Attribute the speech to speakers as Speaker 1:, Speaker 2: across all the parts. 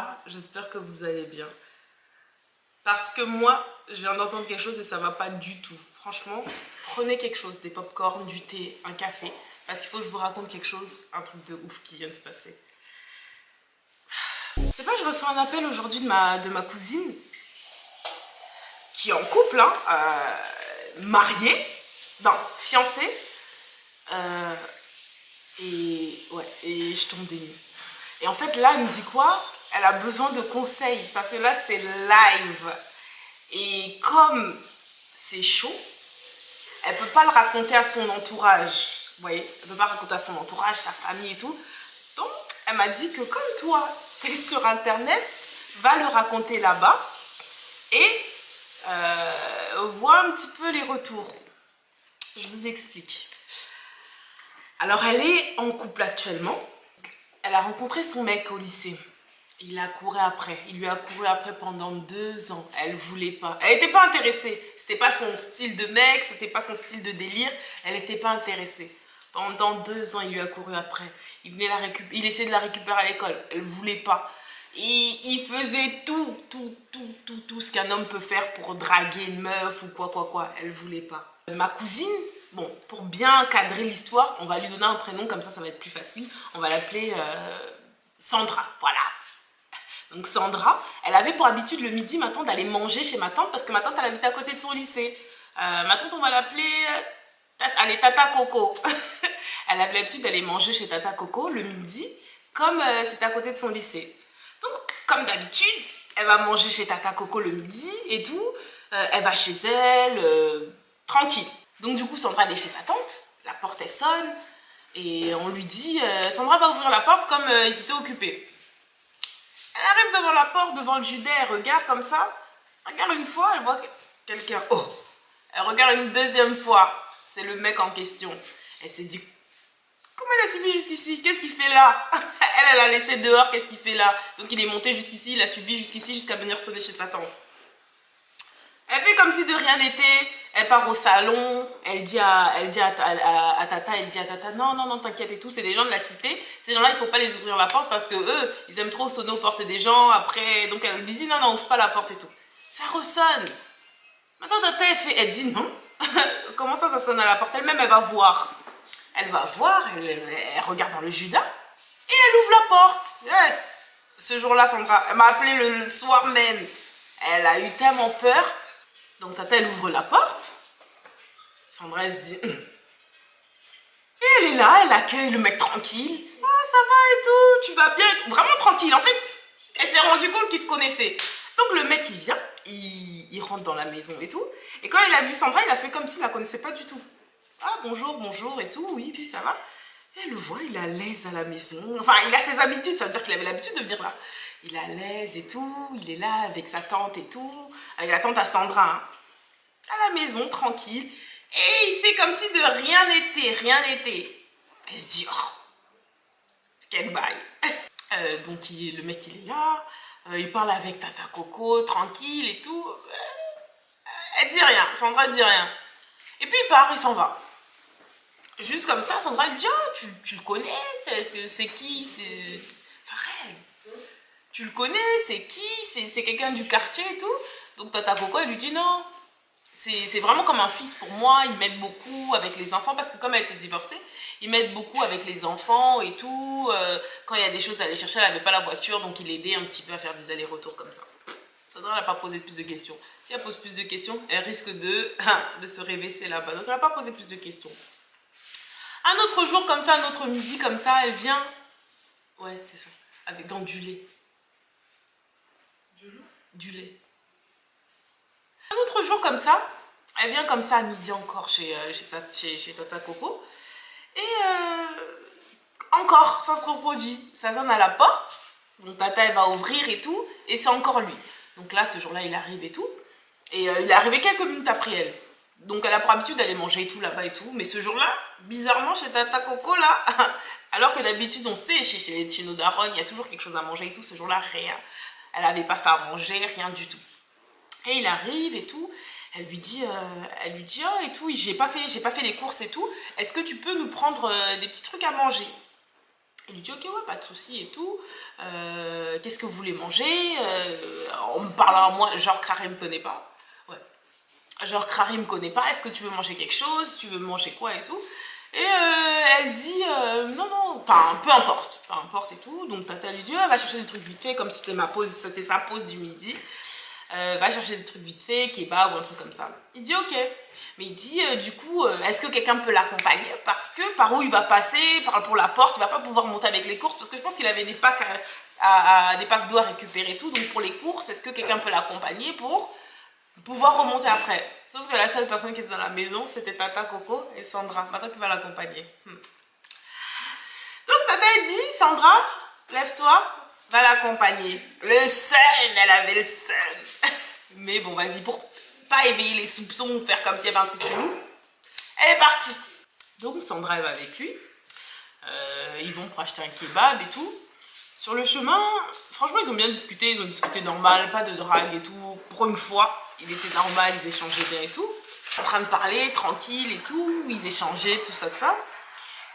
Speaker 1: va? J'espère que vous allez bien. Parce que moi, je viens d'entendre quelque chose et ça va pas du tout. Franchement, prenez quelque chose, des pop-corn, du thé, un café. Parce qu'il faut que je vous raconte quelque chose, un truc de ouf qui vient de se passer. C'est pas, je reçois un appel aujourd'hui de ma cousine, qui est en couple, hein, mariée, non, fiancée. Et je tombe des nues. Et en fait, là, elle me dit quoi? Elle a besoin de conseils, parce que là, c'est live. Et comme c'est chaud, elle peut pas le raconter à son entourage. Vous voyez, elle peut pas raconter à son entourage, sa famille et tout. Donc, elle m'a dit que comme toi, tu es sur Internet, va le raconter là-bas et vois un petit peu les retours. Je vous explique. Alors, elle est en couple actuellement. Elle a rencontré son mec au lycée. Il a couru après. Il lui a couru après pendant 2 ans. Elle voulait pas. Elle n'était pas intéressée. C'était pas son style de mec, c'était pas son style de délire. Elle n'était pas intéressée. Pendant 2 ans, il lui a couru après. Il venait la récupérer. Il essayait de la récupérer à l'école. Elle voulait pas. Et il faisait tout ce qu'un homme peut faire pour draguer une meuf ou quoi. Elle voulait pas. Ma cousine, bon, pour bien cadrer l'histoire, on va lui donner un prénom, comme ça va être plus facile. On va l'appeler Sandra, voilà. Donc Sandra, elle avait pour habitude le midi, ma tante, d'aller manger chez ma tante, parce que ma tante, elle habitait à côté de son lycée. Ma tante, on va l'appeler Tata Coco. Elle avait l'habitude d'aller manger chez Tata Coco le midi, comme c'était à côté de son lycée. Donc, comme d'habitude, elle va manger chez Tata Coco le midi et tout. Elle va chez elle, tranquille. Donc du coup, Sandra, elle est chez sa tante. La porte, elle sonne. Et on lui dit, Sandra va ouvrir la porte comme ils étaient occupés. Elle arrive devant la porte, devant le judet, elle regarde comme ça. Regarde une fois, elle voit quelqu'un. Oh! Elle regarde une deuxième fois. C'est le mec en question. Elle s'est dit, comment elle a suivi jusqu'ici? Qu'est-ce qu'il fait là? Elle l'a laissé dehors, qu'est-ce qu'il fait là? Donc il est monté jusqu'ici, il a suivi jusqu'ici jusqu'à venir sonner chez sa tante. Elle fait comme si de rien n'était. Elle part au salon, elle dit à Tata, non, t'inquiète et tout, c'est des gens de la cité. Ces gens-là, il ne faut pas les ouvrir la porte parce que eux, ils aiment trop sonner aux portes des gens. Après, donc elle lui dit, non, ouvre pas la porte et tout. Ça ressonne. Maintenant, Tata, elle dit non. Comment ça sonne à la porte? Elle-même, elle va voir. Elle regarde dans le Judas et elle ouvre la porte. Ouais. Ce jour-là, Sandra, elle m'a appelé le soir même. Elle a eu tellement peur. Donc Tata, elle ouvre la porte. Sandra, elle se dit... Et elle est là, elle accueille le mec tranquille. Ah, ça va et tout, tu vas bien et tout. Vraiment tranquille. En fait, elle s'est rendue compte qu'ils se connaissaient. Donc le mec, il vient, il rentre dans la maison et tout. Et quand il a vu Sandra, il a fait comme s'il la connaissait pas du tout. Ah, bonjour et tout, oui, puis ça va. Et elle le voit, il est à l'aise à la maison. Enfin, il a ses habitudes, ça veut dire qu'il avait l'habitude de venir là. Il est à l'aise et tout, il est là avec sa tante et tout. Avec la tante à Sandra, hein. À la maison, tranquille. Et il fait comme si de rien n'était. Elle se dit, oh, quel bail. Donc le mec, il est là. Il parle avec Tata Coco, tranquille et tout. Elle dit rien, Sandra dit rien. Et puis il part, il s'en va. Juste comme ça, Sandra lui dit, ah, tu le connais, c'est qui? C'est... Enfin, tu le connais, c'est qui? C'est quelqu'un du quartier et tout. Donc Tata Coco, elle lui dit, non. C'est vraiment comme un fils pour moi, il m'aide beaucoup avec les enfants, parce que comme elle était divorcée, il m'aide beaucoup avec les enfants et tout. Quand il y a des choses à aller chercher, elle n'avait pas la voiture, donc il aidait un petit peu à faire des allers-retours comme ça. Sandra n'a pas posé plus de questions. Si elle pose plus de questions, elle risque de se réveiller là-bas. Donc elle n'a pas posé plus de questions. Un autre jour comme ça, un autre midi comme ça, elle vient. Ouais, c'est ça. Avec dans du lait. Du lait. Un autre jour comme ça, elle vient comme ça à midi encore chez Tata Coco. Et encore, ça se reproduit. Ça sonne à la porte. Donc Tata, elle va ouvrir et tout. Et c'est encore lui. Donc là, ce jour-là, il arrive et tout. Et il est arrivé quelques minutes après elle. Donc elle a pour habitude d'aller manger et tout là-bas et tout. Mais ce jour-là, bizarrement, chez Tata Coco, là, alors que d'habitude, on sait, chez nos darons, il y a toujours quelque chose à manger et tout. Ce jour-là, rien. Elle n'avait pas fait à manger, rien du tout. Et il arrive et tout. Elle lui dit oh et tout, j'ai pas fait les courses et tout. Est-ce que tu peux nous prendre des petits trucs à manger? Il lui dit ok, ouais, pas de souci et tout. Qu'est-ce que vous voulez manger? En me parlant à moi, genre Karim me connaît pas. Ouais. Genre Karim me connaît pas. Est-ce que tu veux manger quelque chose? Tu veux manger quoi et tout? Et elle dit non, non, enfin peu importe et tout. Donc Tata lui dit va chercher des trucs vite fait, comme si c'était sa pause du midi. Va chercher des trucs vite fait, kebab ou un truc comme ça. Il dit ok. Mais il dit du coup, est-ce que quelqu'un peut l'accompagner? Parce que par où il va passer, pour la porte, il va pas pouvoir monter avec les courses. Parce que je pense qu'il avait des packs des packs d'eau à récupérer et tout. Donc pour les courses, est-ce que quelqu'un peut l'accompagner pour pouvoir remonter après? Sauf que la seule personne qui était dans la maison, c'était Tata Coco et Sandra. Maintenant qui va l'accompagner. Donc Tata dit, Sandra, lève-toi, va l'accompagner. Le seum, elle avait le seum. Mais bon, vas-y, pour pas éveiller les soupçons ou faire comme s'il y avait un truc chelou, elle est partie. Donc Sandra, elle va avec lui. Ils vont pour acheter un kebab et tout. Sur le chemin, franchement, ils ont bien discuté. Ils ont discuté normal, pas de drague et tout. Pour une fois, il était normal, ils échangeaient bien et tout. En train de parler, tranquille et tout. Ils échangeaient, tout ça, de ça.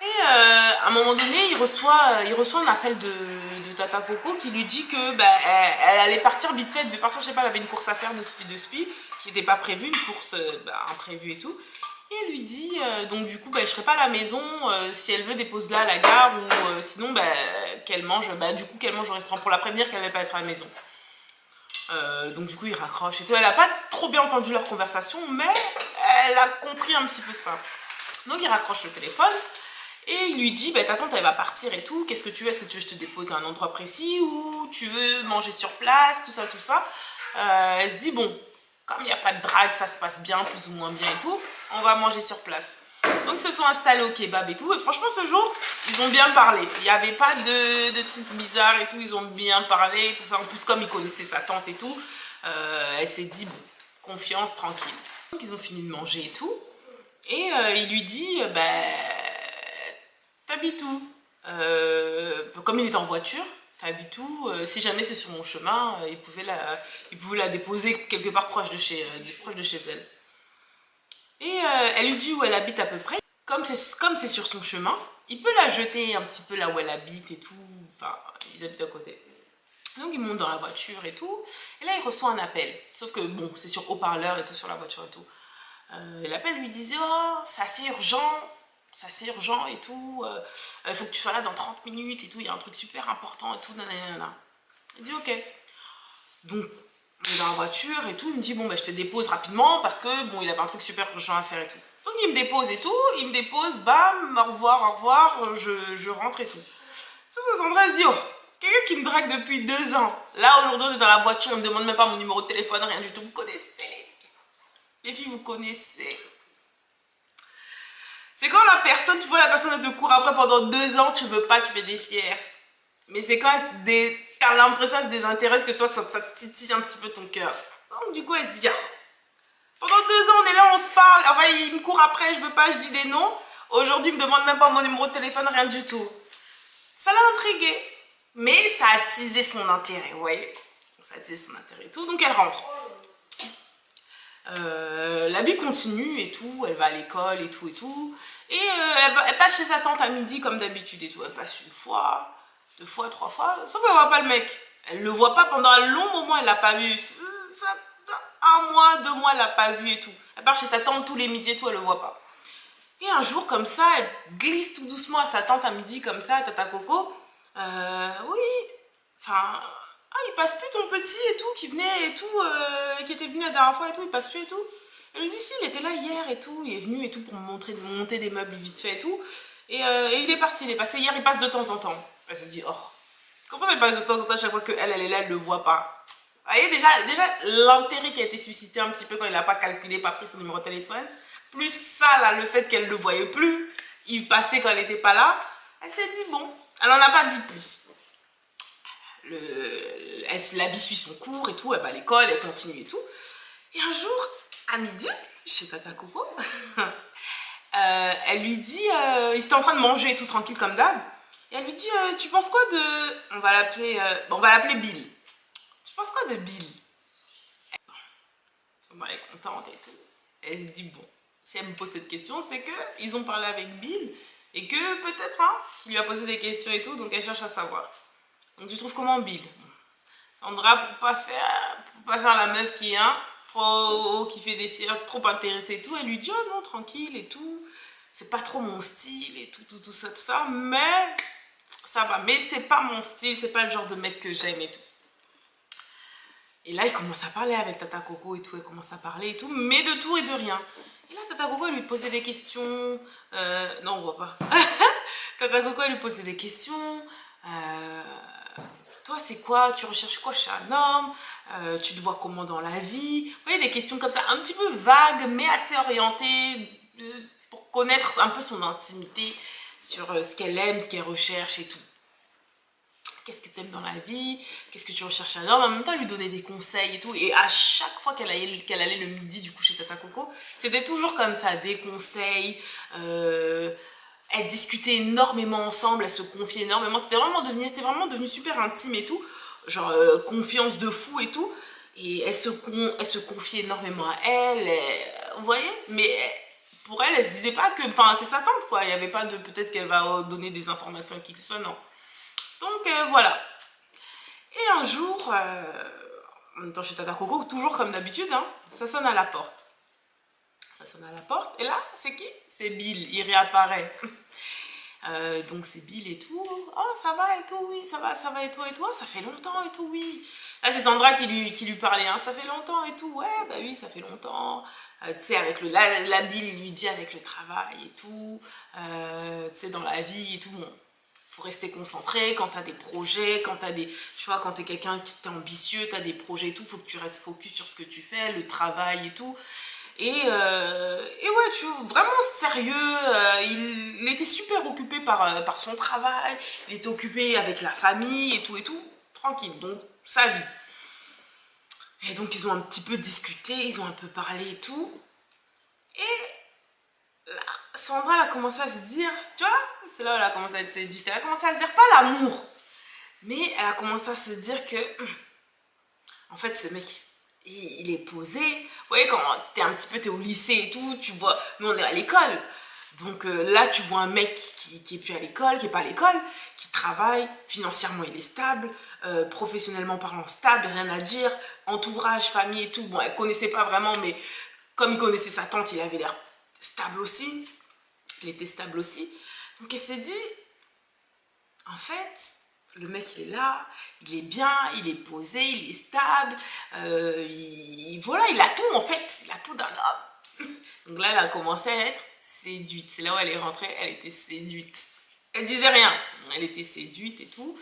Speaker 1: Et à un moment donné, il reçoit un appel de Tata Coco qui lui dit que elle allait partir vite fait, elle devait partir, je sais pas, elle avait une course à faire de spi, qui n'était pas prévue, une course imprévue et tout. Et elle lui dit, donc du coup, je serai pas à la maison, si elle veut dépose-la à la gare, ou sinon, qu'elle mange, du coup, qu'elle mange au restaurant pour la prévenir qu'elle n'allait pas être à la maison. Donc du coup, il raccroche et tout. Elle n'a pas trop bien entendu leur conversation, mais elle a compris un petit peu ça. Donc il raccroche le téléphone. Et il lui dit, ta tante elle va partir et tout, qu'est-ce que tu veux? Est-ce que tu veux que je te dépose à un endroit précis ou tu veux manger sur place, tout ça, tout ça. Elle se dit, bon, comme il n'y a pas de drague, ça se passe bien, plus ou moins bien et tout, on va manger sur place. Donc ils se sont installés au kebab et tout, et franchement ce jour, ils ont bien parlé. Il n'y avait pas de trucs bizarres et tout, ils ont bien parlé, tout ça. En plus, comme ils connaissaient sa tante et tout, elle s'est dit, bon, confiance, tranquille. Donc ils ont fini de manger et tout, et il lui dit, t'habites où? Comme il était en voiture, t'habites où? Si jamais c'est sur mon chemin, il pouvait la déposer quelque part proche de chez elle. Et elle lui dit où elle habite à peu près. Comme c'est sur son chemin, il peut la jeter un petit peu là où elle habite et tout. Enfin, ils habitent à côté. Donc il monte dans la voiture et tout. Et là, il reçoit un appel. Sauf que bon, c'est sur haut-parleur et tout, sur la voiture et tout. L'appel lui disait, oh, c'est assez urgent et tout, il faut que tu sois là dans 30 minutes et tout, il y a un truc super important et tout, nanana. Il dit ok. Donc, on est dans la voiture et tout, il me dit, bon, je te dépose rapidement parce que, bon, il avait un truc super urgent à faire et tout. Donc, il me dépose et tout, bam, au revoir, je rentre et tout. Sauf que Sandra se dit, oh, quelqu'un qui me drague depuis 2 ans. Là, aujourd'hui, on est dans la voiture, il me demande même pas mon numéro de téléphone, rien du tout. Vous connaissez les filles. Les filles, vous connaissez. C'est quand tu vois la personne elle te court après pendant 2 ans, tu veux pas, tu fais des fiers. Mais c'est quand t'as l'impression qu'elle se désintéresse que toi, ça titille un petit peu ton cœur. Donc du coup, elle se dit, pendant 2 ans, on est là, on se parle. Enfin, il me court après, je veux pas, je dis des noms. Aujourd'hui, il me demande même pas mon numéro de téléphone, rien du tout. Ça l'a intriguée. Mais ça a attisé son intérêt, vous voyez. Ça a attisé son intérêt et tout. Donc elle rentre. La vie continue et tout, elle va à l'école et tout et tout. Et elle passe chez sa tante à midi comme d'habitude et tout. Elle passe 1 fois, 2 fois, 3 fois, sauf qu'elle voit pas le mec. Elle le voit pas pendant un long moment, elle l'a pas vu. 1 mois, 2 mois, elle l'a pas vu et tout. Elle part chez sa tante tous les midis et tout, elle le voit pas. Et un jour comme ça, elle glisse tout doucement à sa tante à midi comme ça, à Tata Coco. Oui, enfin... Ah, il passe plus ton petit et tout, qui venait et tout, qui était venu la dernière fois et tout, il passe plus et tout. Elle lui dit si, il était là hier et tout, il est venu et tout pour me monter des meubles vite fait et tout. Et il est parti, il est passé hier, il passe de temps en temps. Elle se dit, oh, comment il passe de temps en temps à chaque fois qu'elle est là, elle le voit pas. Vous voyez déjà l'intérêt qui a été suscité un petit peu quand il n'a pas calculé, pas pris son numéro de téléphone. Plus ça, là, le fait qu'elle ne le voyait plus, il passait quand elle n'était pas là. Elle s'est dit, bon, elle n'en a pas dit plus. La vie suit son cours et tout, elle va à l'école, elle continue et tout. Et un jour, à midi, chez Tata Coco, elle lui dit, ils étaient en train de manger et tout tranquille comme d'hab. Et elle lui dit, tu penses quoi de... On va l'appeler Bill. Tu penses quoi de Bill? Elle est contente et tout. Elle se dit, bon, si elle me pose cette question, c'est qu'ils ont parlé avec Bill. Et que peut-être, hein, qu'il lui a posé des questions et tout, donc elle cherche à savoir. Donc tu trouves comment Bill? Sandra, pour pas faire la meuf qui est qui fait des fiers, trop intéressée et tout, elle lui dit oh non, tranquille et tout, c'est pas trop mon style et tout ça, mais ça va, mais c'est pas mon style, c'est pas le genre de mec que j'aime et tout. Et là, il commence à parler avec Tata Coco et tout, elle commence à parler et tout, mais de tout et de rien. Et là, Tata Coco, elle lui posait des questions, non, on voit pas. Tata Coco, elle lui posait des questions, toi, c'est quoi? Tu recherches quoi chez un homme? Tu te vois comment dans la vie? Vous voyez, des questions comme ça, un petit peu vagues, mais assez orientées pour connaître un peu son intimité sur ce qu'elle aime, ce qu'elle recherche et tout. Qu'est-ce que tu aimes dans la vie? Qu'est-ce que tu recherches chez un homme? En même temps, elle lui donnait des conseils et tout. Et à chaque fois qu'elle allait le midi, du coup, chez Tata Coco, c'était toujours comme ça, des conseils. Elles discutaient énormément ensemble, elles se confiaient énormément. C'était vraiment devenu super intime et tout. Genre confiance de fou et tout. Et elles se confiaient énormément à elle. Vous voyez? Mais pour elle se disait pas que... Enfin, c'est sa tante, quoi. Il n'y avait pas de... Peut-être qu'elle va donner des informations à qui que ce soit, non. Donc, voilà. Et un jour, en même temps chez Tata Coco, toujours comme d'habitude, hein, ça sonne à la porte. Ça sonne à la porte. Et là, c'est qui? C'est Bill. Il réapparaît. Donc c'est Bill et tout. Oh, ça va et tout, oui, ça va et toi et toi. Ça fait longtemps et tout, oui. Là, c'est Sandra qui lui parlait. Hein, ça fait longtemps et tout. Ouais, bah oui, ça fait longtemps. Tu sais, avec la Bill, il lui dit avec le travail et tout. Tu sais, dans la vie et tout. Bon, faut rester concentré quand t'as des projets, quand t'as des... Tu vois, quand t'es quelqu'un qui t'es ambitieux, t'as des projets et tout. Faut que tu restes focus sur ce que tu fais, le travail et tout. Et ouais, tu vois, vraiment sérieux, il était super occupé par son travail, il était occupé avec la famille et tout, tranquille, donc sa vie. Et donc ils ont un petit peu discuté, ils ont un peu parlé et tout. Et là, Sandra, elle a commencé à se dire, tu vois, c'est là où elle a commencé à être séduite, elle a commencé à se dire, pas l'amour, mais elle a commencé à se dire que, en fait, ce mec, il est posé. Vous voyez, quand t'es au lycée et tout, tu vois, nous on est à l'école. Donc là, tu vois un mec qui est plus à l'école, qui est pas à l'école, qui travaille, financièrement il est stable, professionnellement parlant stable, rien à dire, entourage, famille et tout. Bon, elle connaissait pas vraiment, mais comme il connaissait sa tante, il avait l'air stable aussi. Il était stable aussi. Donc elle s'est dit, en fait, le mec il est là, il est bien, il est posé, il est stable, voilà, il a tout en fait, il a tout d'un homme. Donc là, elle a commencé à être séduite. C'est là où elle est rentrée, elle était séduite. Elle disait rien, elle était séduite et tout.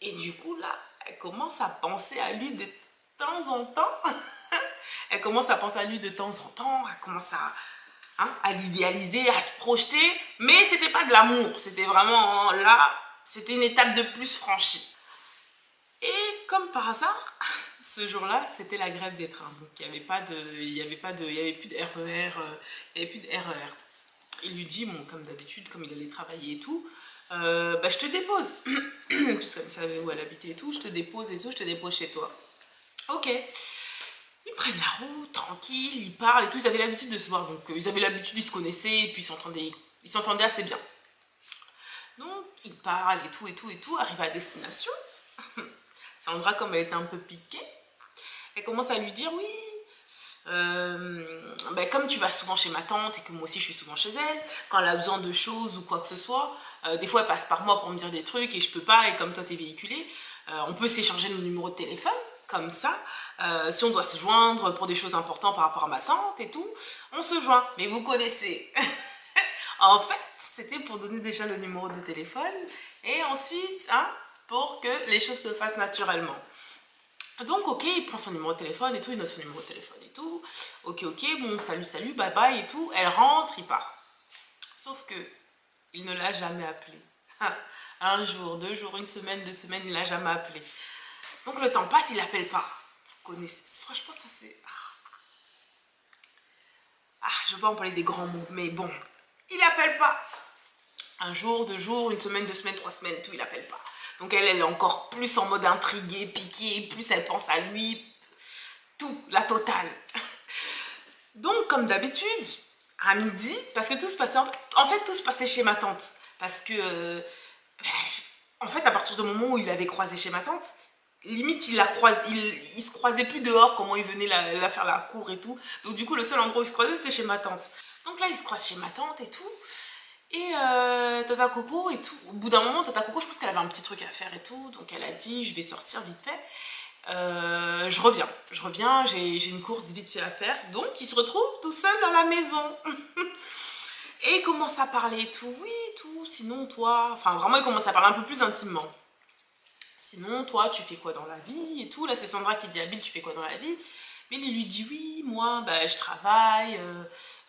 Speaker 1: Et du coup, là, elle commence à penser à lui de temps en temps. Elle commence à penser à lui de temps en temps, elle commence à l'idéaliser, à se projeter. Mais c'était pas de l'amour, c'était vraiment là, c'était une étape de plus franchie. Et comme par hasard, ce jour-là, c'était la grève des trains. Donc il n'y avait plus de RER, il n'y avait plus de RER. Il lui dit, bon, comme d'habitude, comme il allait travailler et tout, bah, je te dépose. Puisque comme savait où elle habitait et tout, je te dépose et tout, je te dépose chez toi. Ok. Ils prennent la route, tranquille, ils parlent et tout. Ils avaient l'habitude de se voir. Donc ils avaient l'habitude, ils se connaissaient et puis ils s'entendaient assez bien. Donc ils parlent et tout, arrivent à destination. Sandra, comme elle était un peu piquée, elle commence à lui dire oui, ben, comme tu vas souvent chez ma tante et que moi aussi je suis souvent chez elle, quand elle a besoin de choses ou quoi que ce soit, des fois elle passe par moi pour me dire des trucs et je peux pas, et comme toi t'es véhiculé, on peut s'échanger nos numéros de téléphone, comme ça, si on doit se joindre pour des choses importantes par rapport à ma tante et tout, on se joint. Mais vous connaissez. En fait, c'était pour donner déjà le numéro de téléphone et ensuite, hein, pour que les choses se fassent naturellement. Donc, ok, il prend son numéro de téléphone et tout, il note son numéro de téléphone et tout. Ok, bon, salut, bye bye et tout. Elle rentre, il part. Sauf que, il ne l'a jamais appelé. Un jour, 2 jours, une semaine, 2 semaines, il ne l'a jamais appelé. Donc, le temps passe, il n'appelle pas. Vous connaissez, franchement, ça c'est... je ne veux pas en parler des grands mots, mais bon, il n'appelle pas. Un jour, 2 jours, une semaine, 2 semaines, 3 semaines, tout, il n'appelle pas. Donc elle est encore plus en mode intriguée, piquée, plus elle pense à lui, tout, la totale. Donc comme d'habitude, à midi, parce que tout se passait, en fait tout se passait chez ma tante, parce que en fait à partir du moment où il avait croisé chez ma tante, limite il se croisait plus dehors, comment il venait la faire la cour et tout, donc du coup le seul endroit où il se croisait c'était chez ma tante. Donc là il se croise chez ma tante et tout, et Tata Coco et tout, au bout d'un moment Tata Coco je pense qu'elle avait un petit truc à faire et tout, donc elle a dit je vais sortir vite fait. Je reviens, j'ai une course vite fait à faire, donc il se retrouve tout seul à la maison. Et il commence à parler et tout, oui, tout, sinon toi, enfin vraiment il commence à parler un peu plus intimement. Sinon toi tu fais quoi dans la vie et tout, là c'est Sandra qui dit à Bill tu fais quoi dans la vie. Bill il lui dit oui, moi bah, je travaille,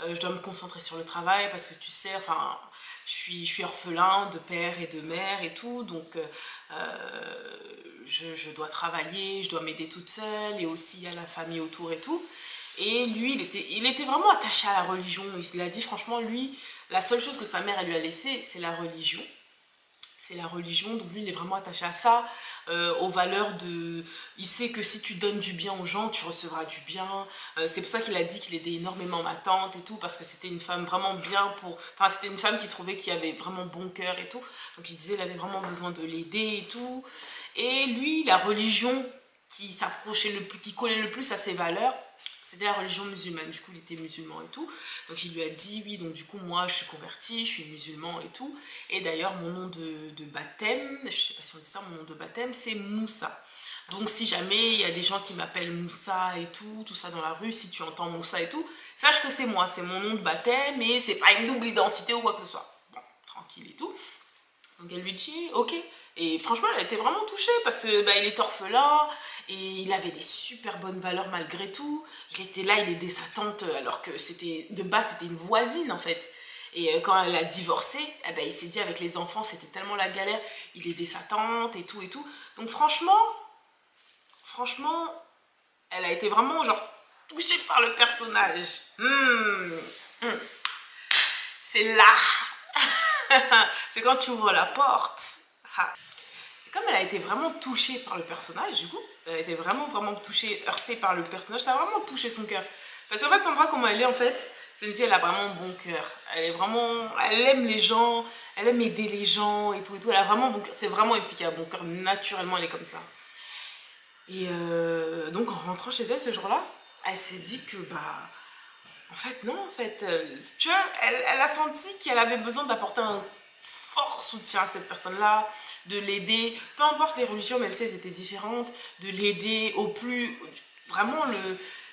Speaker 1: je dois me concentrer sur le travail parce que tu sais, enfin je suis orphelin de père et de mère et tout, donc je dois travailler, je dois m'aider toute seule et aussi il y a la famille autour et tout. Et lui, il était vraiment attaché à la religion. Il a dit franchement, lui, la seule chose que sa mère elle lui a laissée, c'est la religion. C'est la religion, donc lui, il est vraiment attaché à ça, aux valeurs de... Il sait que si tu donnes du bien aux gens, tu recevras du bien. C'est pour ça qu'il a dit qu'il aidait énormément ma tante et tout, parce que c'était une femme vraiment bien pour... Enfin, c'était une femme qui trouvait qu'il avait vraiment bon cœur et tout. Donc il disait qu'il avait vraiment besoin de l'aider et tout. Et lui, la religion qui s'approchait le plus, qui collait le plus à ses valeurs, c'était la religion musulmane. Du coup il était musulman et tout, donc il lui a dit oui, donc du coup moi je suis converti, je suis musulman et tout, et d'ailleurs mon nom de baptême, je sais pas si on dit ça, mon nom de baptême c'est Moussa. Donc si jamais il y a des gens qui m'appellent Moussa et tout ça dans la rue, si tu entends Moussa et tout, sache que c'est moi, c'est mon nom de baptême et c'est pas une double identité ou quoi que ce soit. Bon, tranquille et tout. Donc elle lui dit ok, et franchement elle a été vraiment touchée parce que bah, il est orphelin et il avait des super bonnes valeurs malgré tout. Il était là, il aidait sa tante alors que c'était de base c'était une voisine en fait. Et quand elle a divorcé, eh ben, il s'est dit avec les enfants c'était tellement la galère, il aidait sa tante et tout et tout. Donc franchement, elle a été vraiment genre touchée par le personnage. C'est là. C'est quand tu ouvres la porte. Et comme elle a été vraiment touchée par le personnage, du coup, elle a été vraiment touchée, heurtée par le personnage, ça a vraiment touché son cœur. Parce qu'en fait, Sandra, comment elle est en fait, c'est une fille, elle a vraiment bon cœur. Elle est vraiment, elle aime les gens, elle aime aider les gens et tout. Elle a vraiment bon cœur. C'est vraiment une fille qui a bon cœur, naturellement, elle est comme ça. Et donc, en rentrant chez elle ce jour-là, elle s'est dit que, bah, en fait, non, en fait, tu vois, elle a senti qu'elle avait besoin d'apporter un fort soutien à cette personne-là, de l'aider, peu importe les religions, même si elles étaient différentes, de l'aider au plus, vraiment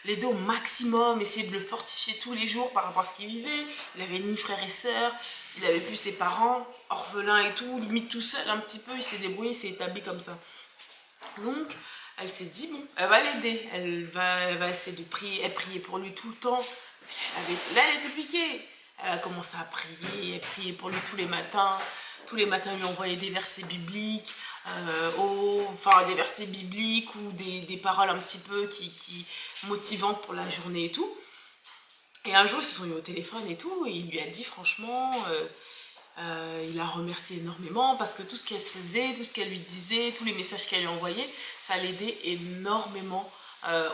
Speaker 1: l'aider au maximum, essayer de le fortifier tous les jours par rapport à ce qu'il vivait. Il avait ni frère et sœur, il avait plus ses parents, orphelin et tout, limite tout seul un petit peu, il s'est débrouillé, il s'est établi comme ça. Donc, elle s'est dit, bon, elle va l'aider, elle va essayer de prier, elle priait pour lui tout le temps. Là, elle était piquée. Elle a commencé à prier, elle priait pour lui tous les matins. Tous les matins, elle lui envoyait des versets bibliques, enfin des versets bibliques ou des paroles un petit peu qui motivantes pour la journée et tout. Et un jour, ils se sont eu au téléphone et tout, et il lui a dit franchement, il a remercié énormément parce que tout ce qu'elle faisait, tout ce qu'elle lui disait, tous les messages qu'elle lui envoyait, ça l'aidait énormément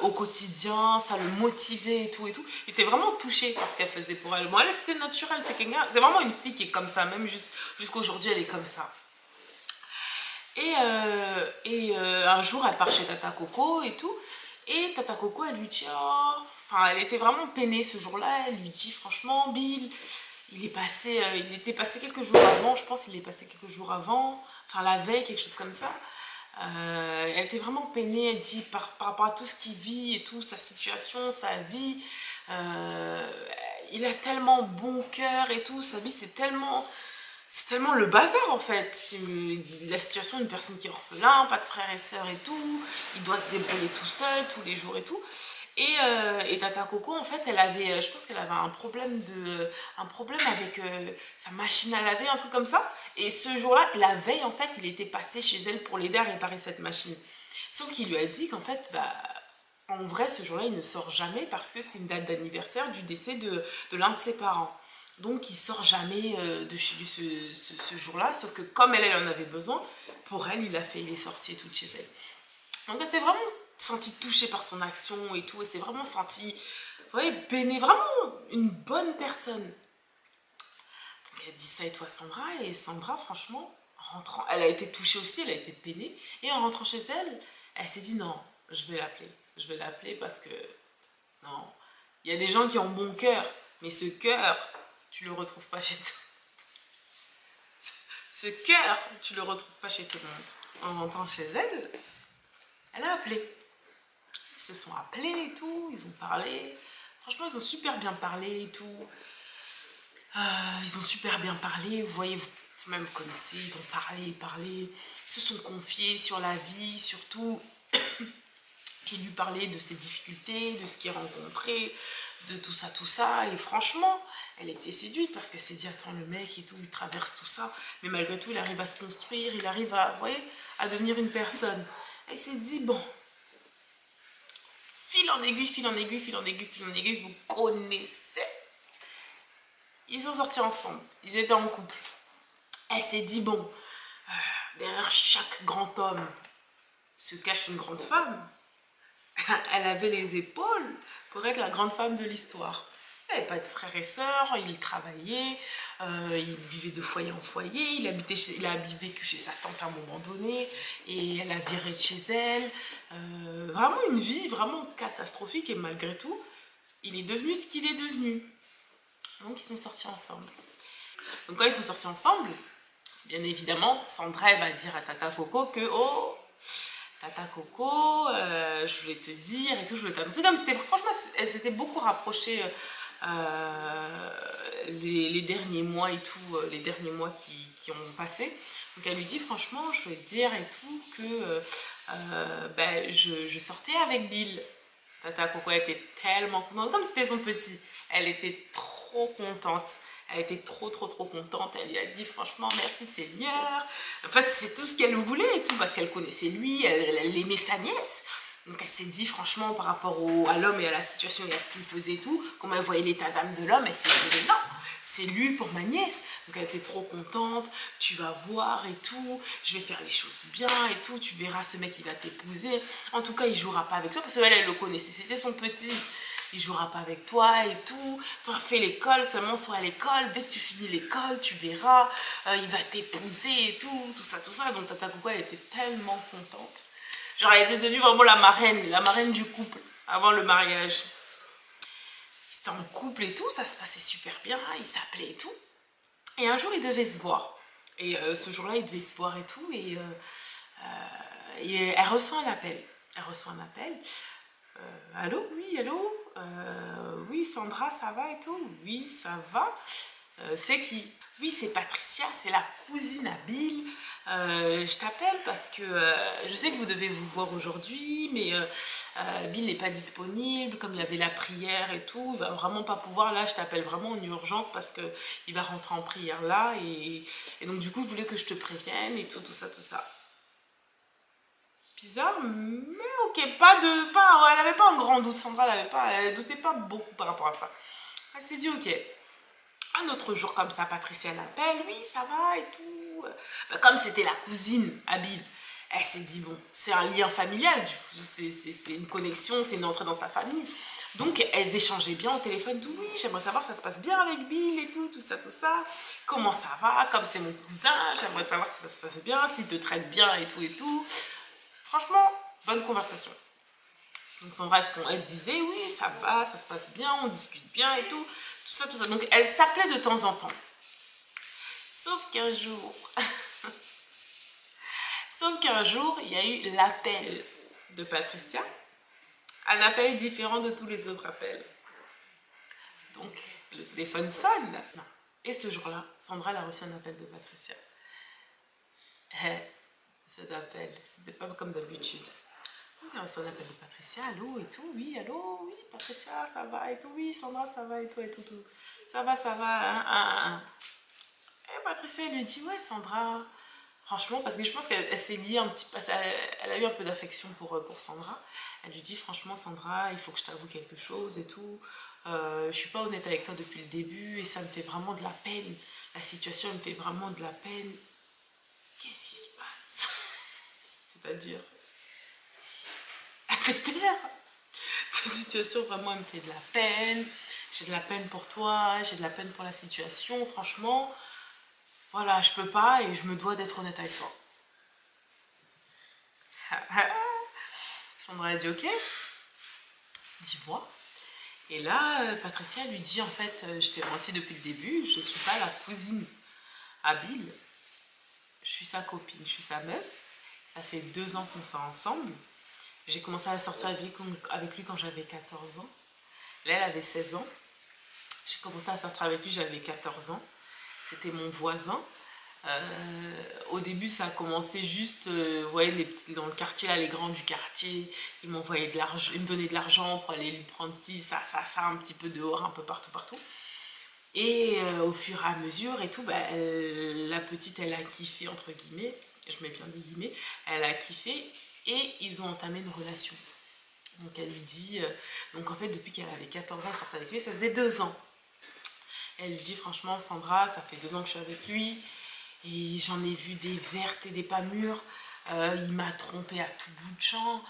Speaker 1: au quotidien, ça le motivait et tout et tout. Il était vraiment touché par ce qu'elle faisait pour elle. Moi, elle, c'était naturel, c'est vraiment une fille qui est comme ça, même jusqu'aujourd'hui, elle est comme ça. Et un jour, elle part chez Tata Coco et tout, et Tata Coco, elle lui dit, oh, enfin, elle était vraiment peinée ce jour-là, elle lui dit, franchement, Bill, il était passé quelques jours avant, je pense qu'il est passé quelques jours avant, enfin la veille, quelque chose comme ça. Elle était vraiment peinée, elle dit par rapport à tout ce qu'il vit et tout, sa situation, sa vie. Il a tellement bon cœur et tout, sa vie c'est tellement le bazar en fait. C'est la situation d'une personne qui est orphelin, pas de frères et sœurs et tout, il doit se débrouiller tout seul tous les jours et tout. Et Tata Coco, en fait, je pense qu'elle avait un problème avec sa machine à laver, un truc comme ça. Et ce jour-là, la veille, en fait, il était passé chez elle pour l'aider à réparer cette machine. Sauf qu'il lui a dit qu'en fait, bah, en vrai, ce jour-là, il ne sort jamais parce que c'est une date d'anniversaire du décès de l'un de ses parents. Donc, il sort jamais de chez lui ce jour-là. Sauf que comme elle en avait besoin, pour elle, il est sorti et tout de chez elle. Donc, c'est vraiment senti touchée par son action et tout. Et c'est vraiment senti, vous voyez, vraiment une bonne personne. Donc elle dit ça et tout à Sandra. Et Sandra, franchement, en rentrant, elle a été touchée aussi, elle a été peinée. Et en rentrant chez elle, elle s'est dit non, je vais l'appeler. Je vais l'appeler parce que, non, il y a des gens qui ont bon cœur. Mais ce cœur, tu le retrouves pas chez toi. Ce cœur, tu le retrouves pas chez tout le monde. En rentrant chez elle, elle a appelé. Ils se sont appelés et tout, ils ont parlé. Franchement, ils ont super bien parlé et tout. Ils ont super bien parlé. Vous voyez, vous-même vous connaissez, ils ont parlé. Ils se sont confiés sur la vie, surtout. Il lui parlait de ses difficultés, de ce qu'il rencontrait, de tout ça. Et franchement, elle était séduite parce qu'elle s'est dit, attends, le mec et tout, il traverse tout ça. Mais malgré tout, il arrive à se construire, il arrive à, vous voyez, à devenir une personne. Elle s'est dit, bon, fil en aiguille, vous connaissez. Ils sont sortis ensemble, ils étaient en couple. Elle s'est dit, bon, derrière chaque grand homme se cache une grande femme. Elle avait les épaules pour être la grande femme de l'histoire. Elle n'avait pas de frères et sœurs, il travaillait, il vivait de foyer en foyer, il a vécu chez sa tante à un moment donné, et elle a viré de chez elle. Vraiment une vie vraiment catastrophique, et malgré tout, il est devenu ce qu'il est devenu. Donc ils sont sortis ensemble. Donc quand ils sont sortis ensemble, bien évidemment, Sandra elle va dire à Tata Coco que oh, Tata Coco, je voulais te dire et tout, je voulais t'annoncer. Comme c'était, franchement, elles s'étaient beaucoup rapprochées les derniers mois et tout, les derniers mois qui ont passé. Donc elle lui dit, franchement, je voulais te dire et tout que ben, je sortais avec Bill. Tata Coco était tellement contente, comme c'était son petit, elle était trop contente. Elle était trop contente. Elle lui a dit franchement merci Seigneur. En fait c'est tout ce qu'elle voulait et tout parce qu'elle connaissait lui, elle aimait sa nièce. Donc elle s'est dit franchement par rapport à l'homme et à la situation et à ce qu'il faisait et tout, comme elle voyait l'état d'âme de l'homme, elle s'est dit non, c'est lui pour ma nièce. Donc elle était trop contente, tu vas voir et tout, je vais faire les choses bien et tout, tu verras ce mec il va t'épouser. En tout cas il jouera pas avec toi parce qu'elle elle le connaissait, c'était son petit. Il jouera pas avec toi et tout. Toi, fais l'école, seulement sois à l'école. Dès que tu finis l'école, tu verras. Il va t'épouser et tout. Tout ça. Donc, Tata Coco, elle était tellement contente. Genre, elle était devenue vraiment la marraine du couple avant le mariage. Ils étaient en couple et tout. Ça se passait super bien. Ils s'appelaient et tout. Et un jour, ils devaient se voir. Et ce jour-là, ils devaient se voir et tout. Et elle reçoit un appel. Allô, oui, allô, oui, Sandra, ça va et tout? Oui, ça va. C'est qui? Oui, c'est Patricia, c'est la cousine à Bill. Je t'appelle parce que je sais que vous devez vous voir aujourd'hui, mais Bill n'est pas disponible, comme il y avait la prière et tout, il va vraiment pas pouvoir. Là, je t'appelle vraiment en urgence parce qu'il va rentrer en prière là, et donc du coup, je voulais que je te prévienne et tout ça. Bizarre, mais ok, elle avait pas un grand doute, Sandra, elle doutait pas beaucoup par rapport à ça. Elle s'est dit ok. Un autre jour comme ça, Patricia l'appelle, oui, ça va et tout. Comme c'était la cousine à Bill, elle s'est dit bon, c'est un lien familial, c'est une connexion, c'est une entrée dans sa famille. Donc elles échangeaient bien au téléphone, tout oui, j'aimerais savoir si ça se passe bien avec Bill et tout ça. Comment ça va, comme c'est mon cousin, j'aimerais savoir si ça se passe bien, s'il te traite bien et tout. Franchement, bonne conversation. Donc Sandra, elle se disait, oui, ça va, ça se passe bien, on discute bien et tout ça. Donc elle s'appelait de temps en temps. Sauf qu'un jour, il y a eu l'appel de Patricia, un appel différent de tous les autres appels. Donc le téléphone sonne. Non. Et ce jour-là, Sandra elle a reçu un appel de Patricia. Cet appel, c'était pas comme d'habitude. Donc elle a reçu un appel de Patricia, allô et tout, oui, allô, oui, Patricia, ça va et tout, oui, Sandra, ça va et tout. Ça va, Et Patricia, elle lui dit, ouais, Sandra, franchement, parce que je pense qu'elle s'est liée un petit peu, elle a eu un peu d'affection pour Sandra. Elle lui dit, franchement, Sandra, il faut que je t'avoue quelque chose et tout. Je suis pas honnête avec toi depuis le début et ça me fait vraiment de la peine. La situation me fait vraiment de la peine. Qu'est-ce qui se passe? C'est-à-dire fait taire. Cette situation, vraiment, elle me fait de la peine. J'ai de la peine pour toi, j'ai de la peine pour la situation, franchement. Voilà, je peux pas et je me dois d'être honnête avec toi. Sandra a dit ok, dis-moi. Et là, Patricia lui dit en fait, je t'ai menti depuis le début, je ne suis pas la cousine à Bill. Je suis sa copine, je suis sa meuf. Ça fait 2 ans qu'on sort ensemble. J'ai commencé à sortir avec lui quand j'avais 14 ans. Là, elle avait 16 ans. J'ai commencé à sortir avec lui, j'avais 14 ans. C'était mon voisin. Au début, ça a commencé juste, vous voyez, dans le quartier, là, les grands du quartier, ils m'envoyaient de l'argent, ils me donnaient de l'argent pour aller lui prendre ci, ça, un petit peu dehors, un peu partout, partout. Et au fur et à mesure et tout, bah, la petite, elle a kiffé, entre guillemets, je mets bien des guillemets, elle a kiffé et ils ont entamé une relation. Donc elle lui dit, donc en fait, depuis qu'elle avait 14 ans, elle sortait avec lui, ça faisait 2 ans. Elle lui dit, franchement, Sandra, ça fait 2 ans que je suis avec lui. Et j'en ai vu des vertes et des pas mûres. Il m'a trompée à tout bout de champ.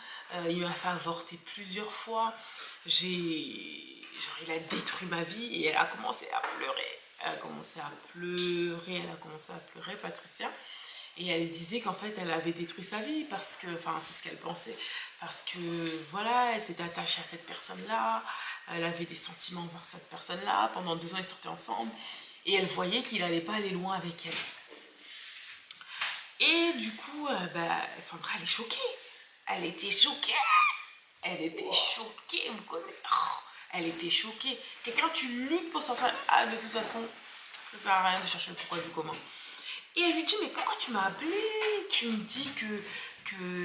Speaker 1: Il m'a fait avorter plusieurs fois. Genre, il a détruit ma vie et elle a commencé à pleurer. Elle a commencé à pleurer, Patricia. Et elle disait qu'en fait, elle avait détruit sa vie parce que, enfin, c'est ce qu'elle pensait. Parce que, voilà, elle s'était attachée à cette personne-là. Elle avait des sentiments envers cette personne-là. Pendant 2 ans, ils sortaient ensemble. Et elle voyait qu'il n'allait pas aller loin avec elle. Et du coup, Sandra, elle est choquée. Elle était choquée. Elle était choquée, vous connaissez. Oh, elle était choquée. Quelqu'un, tu luttes pour sortir. Ah, de toute façon, ça sert à rien de chercher le pourquoi du comment. Et elle lui dit, mais pourquoi tu m'as appelé? Tu me dis que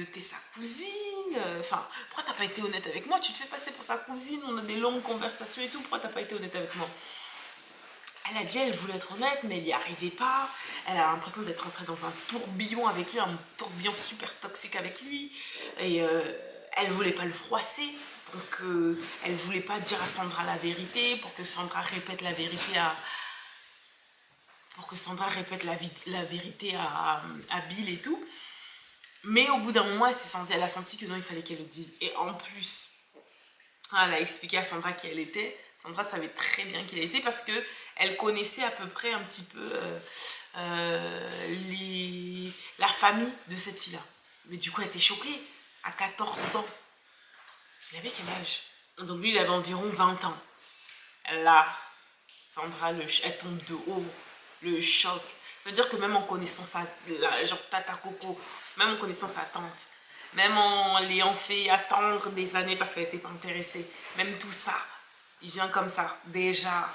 Speaker 1: t'es sa cousine. Enfin, pourquoi t'as pas été honnête avec moi? Tu te fais passer pour sa cousine, on a des longues conversations et tout. Pourquoi t'as pas été honnête avec moi? Elle a dit, elle voulait être honnête, mais elle n'y arrivait pas. Elle a l'impression d'être entrée dans un tourbillon avec lui, un tourbillon super toxique avec lui. Et elle voulait pas le froisser. Donc, elle voulait pas dire à Sandra la vérité pour que Sandra répète la vérité à... la vérité à Bill et tout. Mais au bout d'un moment, elle a senti que non, il fallait qu'elle le dise. Et en plus, elle a expliqué à Sandra qui elle était. Sandra savait très bien qui elle était parce que elle connaissait à peu près un petit peu la famille de cette fille-là. Mais du coup, elle était choquée. À 14 ans. Il avait quel âge? Donc lui, il avait environ 20 ans. Là, Sandra, elle tombe de haut. Le choc. Ça veut dire que même en connaissant genre Tata Coco, même en connaissant sa tante, même en l'ayant fait attendre des années parce qu'elle n'était pas intéressée, même tout ça, il vient comme ça. Déjà,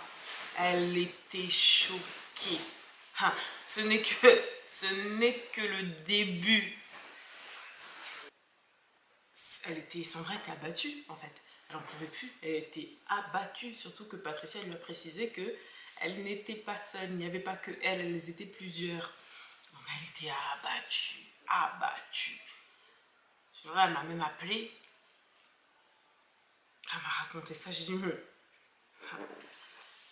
Speaker 1: elle était choquée. Hein, ce n'est que le début. Sandra était abattue en fait. Elle n'en pouvait plus. Elle était abattue. Surtout que Patricia lui a précisé que elle n'était pas seule. Il n'y avait pas que elle, elles étaient plusieurs. Donc elle était abattue. Abattue. Elle m'a même appelée. Elle m'a raconté ça. J'ai dit,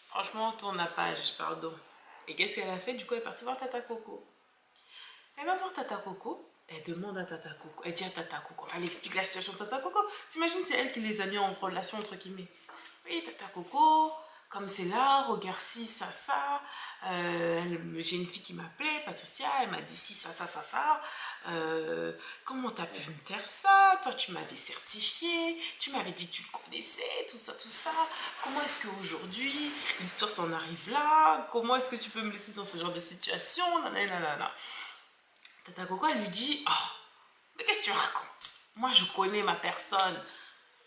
Speaker 1: franchement, tourne la page, pardon. Et qu'est-ce qu'elle a fait? Du coup, elle est partie voir Tata Coco. Elle va voir Tata Coco. Elle demande à Tata Coco. Elle dit à Tata Coco. Enfin, elle explique la situation de Tata Coco. T'imagines, c'est elle qui les a mis en relation, entre guillemets. Oui, Tata Coco, comme c'est là, regarde ci, ça, ça. J'ai une fille qui m'appelait, Patricia, elle m'a dit ci, ça, ça, ça, ça. Comment t'as pu me faire ça? Toi, tu m'avais certifié, tu m'avais dit que tu le connaissais, tout ça, tout ça. Comment est-ce qu'aujourd'hui, l'histoire s'en arrive là? Comment est-ce que tu peux me laisser dans ce genre de situation? Nanana. Tata Coco, elle lui dit, oh, mais qu'est-ce que tu racontes? Moi, je connais ma personne.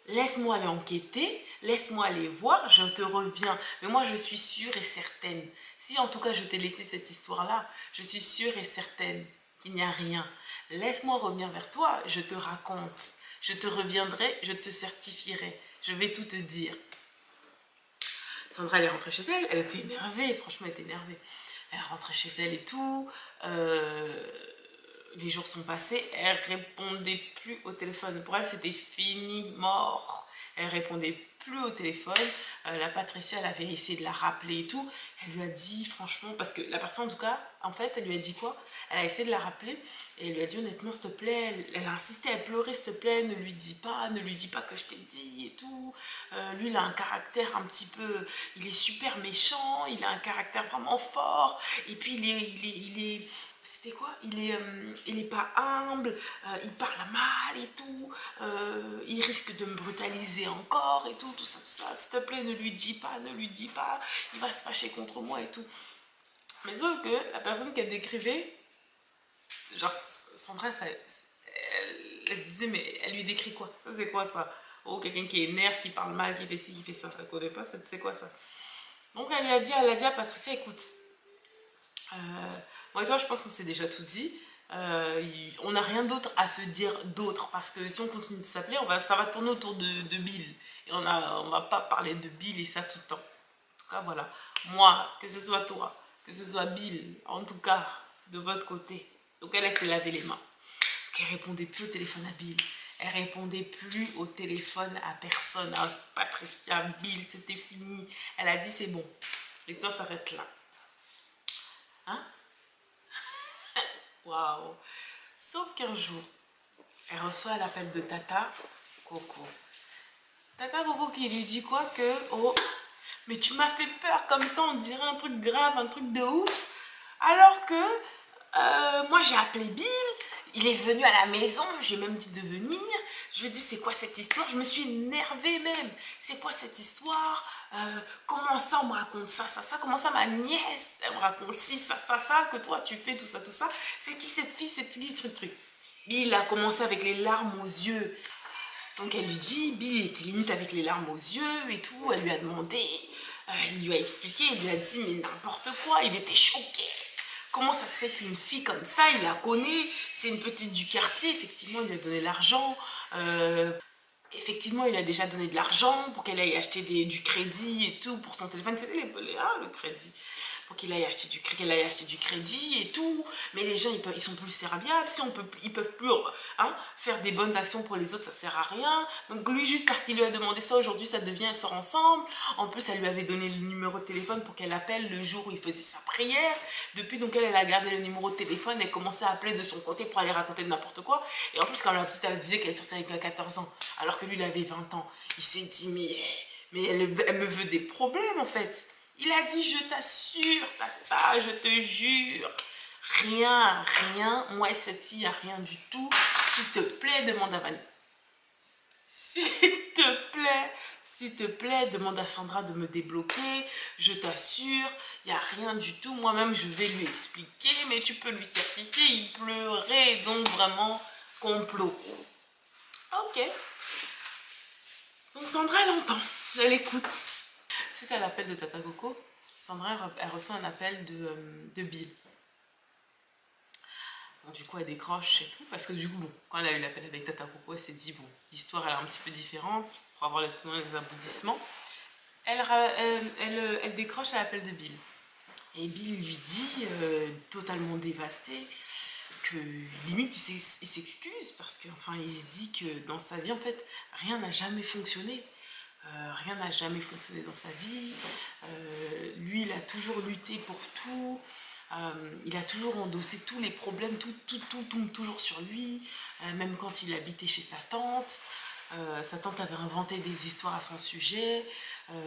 Speaker 1: Laisse-moi aller enquêter, laisse-moi aller voir, je te reviens. Mais moi, je suis sûre et certaine. Si en tout cas, je t'ai laissé cette histoire-là, je suis sûre et certaine qu'il n'y a rien. Laisse-moi revenir vers toi, je te raconte. Je te reviendrai, je te certifierai. Je vais tout te dire. Sandra, elle est rentrée chez elle, elle était énervée, franchement, elle était énervée. Elle est rentrée chez elle et tout. Les jours sont passés, elle répondait plus au téléphone. Pour elle, c'était fini, mort. Elle répondait plus au téléphone. La Patricia, elle avait essayé de la rappeler et tout. Elle lui a dit, franchement, parce que la personne, en tout cas, en fait, elle lui a dit quoi? Elle a essayé de la rappeler et elle lui a dit, honnêtement, s'il te plaît, elle a insisté, elle pleurait, s'il te plaît, ne lui dis pas que je t'ai dit et tout. Lui, il a un caractère un petit peu, il est super méchant, il a un caractère vraiment fort. Et puis, c'était quoi? Il est pas humble, il parle mal et tout, il risque de me brutaliser encore et tout ça. S'il te plaît, ne lui dis pas, il va se fâcher contre moi et tout. Mais sauf que la personne qu'elle décrivait, genre Sandra, elle se disait, mais elle lui décrit quoi? Ça, c'est quoi ça? Oh, quelqu'un qui énerve, qui parle mal, qui fait ci, qui fait ça, ça connaît pas, c'est quoi ça? Donc elle a dit à Patricia, écoute, moi et toi, je pense qu'on s'est déjà tout dit. On n'a rien d'autre à se dire d'autre parce que si on continue de s'appeler, ça va tourner autour de Bill. Et on va pas parler de Bill et ça tout le temps. En tout cas, voilà. Moi, que ce soit toi, que ce soit Bill, en tout cas, de votre côté. Donc elle s'est lavé les mains. Elle répondait plus au téléphone à Bill. Elle répondait plus au téléphone à personne. À Patricia, Bill, c'était fini. Elle a dit c'est bon. L'histoire s'arrête là. Hein? Waouh! Sauf qu'un jour, elle reçoit l'appel de Tata Coco. Tata Coco qui lui dit quoi que, oh, mais tu m'as fait peur comme ça, on dirait un truc grave, un truc de ouf. Alors que moi j'ai appelé Bill, il est venu à la maison, j'ai même dit de venir. Je lui ai dit c'est quoi cette histoire? Je me suis énervée même. C'est quoi cette histoire? Comment ça on me raconte ça? Comment ça ma nièce elle me raconte ci, ça, que toi tu fais tout ça, tout ça. C'est qui cette fille, truc. Bill a commencé avec les larmes aux yeux. Donc elle lui dit, Bill était limite avec les larmes aux yeux et tout. Elle lui a demandé, il lui a expliqué, il lui a dit mais n'importe quoi, il était choqué. Comment ça se fait qu'une fille comme ça, il la connaît, c'est une petite du quartier, effectivement il lui a donné l'argent. Effectivement, il a déjà donné de l'argent pour qu'elle aille acheter du crédit et tout pour son téléphone. C'était le crédit. Pour qu'elle aille acheter du crédit et tout. Mais les gens, ils sont plus serviables. Si ils peuvent plus faire des bonnes actions pour les autres, ça sert à rien. Donc lui, juste parce qu'il lui a demandé ça, aujourd'hui, ça devient, elle sort ensemble. En plus, elle lui avait donné le numéro de téléphone pour qu'elle appelle le jour où il faisait sa prière. Depuis, donc, elle a gardé le numéro de téléphone. Elle commençait à appeler de son côté pour aller raconter de n'importe quoi. Et en plus, quand la petite, elle disait qu'elle est sortie avec 14 ans, alors que lui, il avait 20 ans. Il s'est dit, mais elle me veut des problèmes, en fait. Il a dit, je t'assure, tata, je te jure. Rien. Moi et cette fille, il n'y a rien du tout. S'il te plaît, demande à Vanny. S'il te plaît, demande à Sandra de me débloquer. Je t'assure, il n'y a rien du tout. Moi-même, je vais lui expliquer, mais tu peux lui certifier. Il pleurait, donc vraiment complot. Ok. Donc Sandra, elle entend, elle écoute. Suite à l'appel de Tata Coco, Sandra, elle reçoit un appel de Bill. Donc du coup, elle décroche et tout, parce que du coup, bon, quand elle a eu l'appel avec Tata Coco, elle s'est dit, bon, l'histoire, elle est un petit peu différente, pour avoir les tenants et les aboutissements. Elle décroche à l'appel de Bill. Et Bill lui dit, totalement dévasté, que limite il s'excuse parce qu'enfin il se dit que dans sa vie en fait rien n'a jamais fonctionné. Rien n'a jamais fonctionné dans sa vie. Lui il a toujours lutté pour tout. Il a toujours endossé tous les problèmes, tout tombe toujours sur lui. Même quand il habitait chez sa tante. Sa tante avait inventé des histoires à son sujet.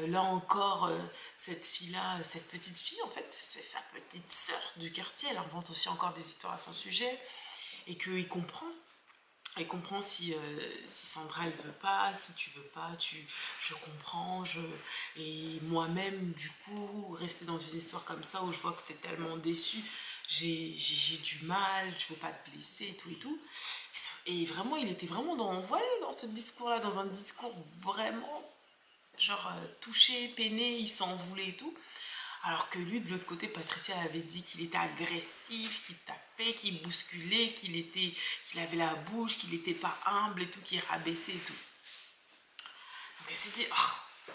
Speaker 1: Là encore, cette fille-là, cette petite fille, en fait, c'est sa petite sœur du quartier. Elle invente aussi encore des histoires à son sujet. Et qu'il comprend. Il comprend si Sandra elle veut pas, si tu veux pas, je comprends. Et moi-même, du coup, rester dans une histoire comme ça où je vois que tu es tellement déçu, j'ai du mal, je veux pas te blesser et tout et tout. Et vraiment, il était vraiment dans ce discours-là, dans un discours vraiment, genre, touché, peiné, il s'en voulait et tout. Alors que lui, de l'autre côté, Patricia avait dit qu'il était agressif, qu'il tapait, qu'il bousculait, qu'il avait la bouche, qu'il n'était pas humble et tout, qu'il rabaissait et tout. Donc elle s'est dit, oh,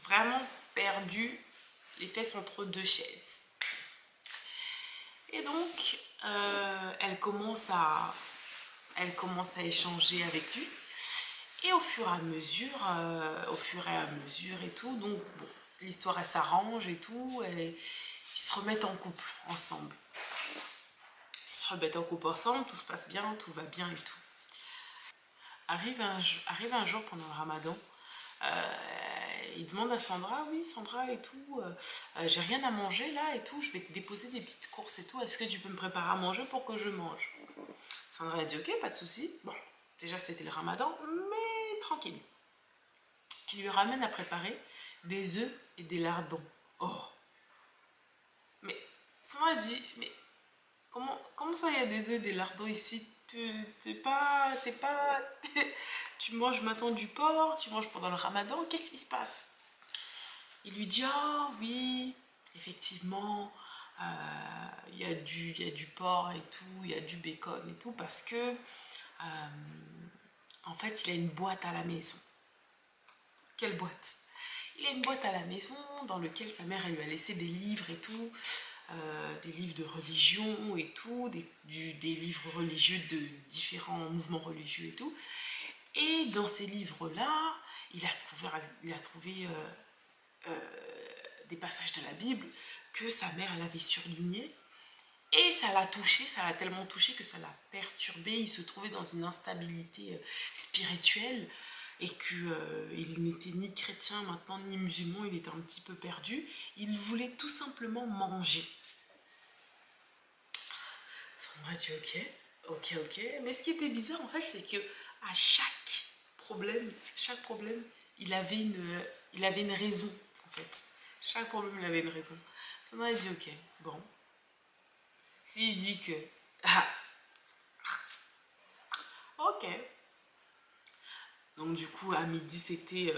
Speaker 1: vraiment perdu, les fesses entre deux chaises. Et donc, elle commence à échanger avec lui. Et au fur et à mesure et tout, donc bon, l'histoire elle s'arrange et tout, et ils se remettent en couple ensemble. Ils se remettent en couple ensemble, tout se passe bien, tout va bien et tout. Arrive un jour pendant le ramadan, il demande à Sandra, oui Sandra et tout, j'ai rien à manger là et tout, je vais te déposer des petites courses et tout, est-ce que tu peux me préparer à manger pour que je mange? Sandra a dit ok, pas de souci. Bon, déjà c'était le ramadan, mais tranquille. Il lui ramène à préparer des œufs et des lardons. Oh, mais Sandra dit, mais comment ça il y a des œufs et des lardons ici? Tu manges maintenant du porc, tu manges pendant le ramadan, qu'est-ce qui se passe? Il lui dit, ah oui, effectivement, il y a du porc et tout, il y a du bacon et tout, parce que, en fait, il a une boîte à la maison. Quelle boîte? Il a une boîte à la maison dans laquelle sa mère elle lui a laissé des livres et tout, des livres de religion et tout, des livres religieux de différents mouvements religieux et tout. Et dans ces livres-là, il a trouvé des passages de la Bible que sa mère elle avait surlignés. Et ça l'a touché, ça l'a tellement touché que ça l'a perturbé. Il se trouvait dans une instabilité spirituelle et qu'il n'était ni chrétien maintenant ni musulman, il était un petit peu perdu. Il voulait tout simplement manger. Sandra dit ok. Mais ce qui était bizarre en fait, c'est que à chaque problème, il avait une raison en fait. Chaque problème, il avait une raison. Sandra dit ok, bon. S'il dit que ah, ok. Donc du coup à midi c'était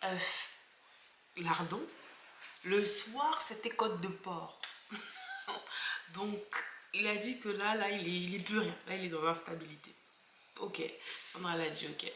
Speaker 1: œuf, lardon. Le soir c'était côte de porc. Donc il a dit que là il est plus rien. Là il est dans l'instabilité. Ok. Sandra l'a dit ok.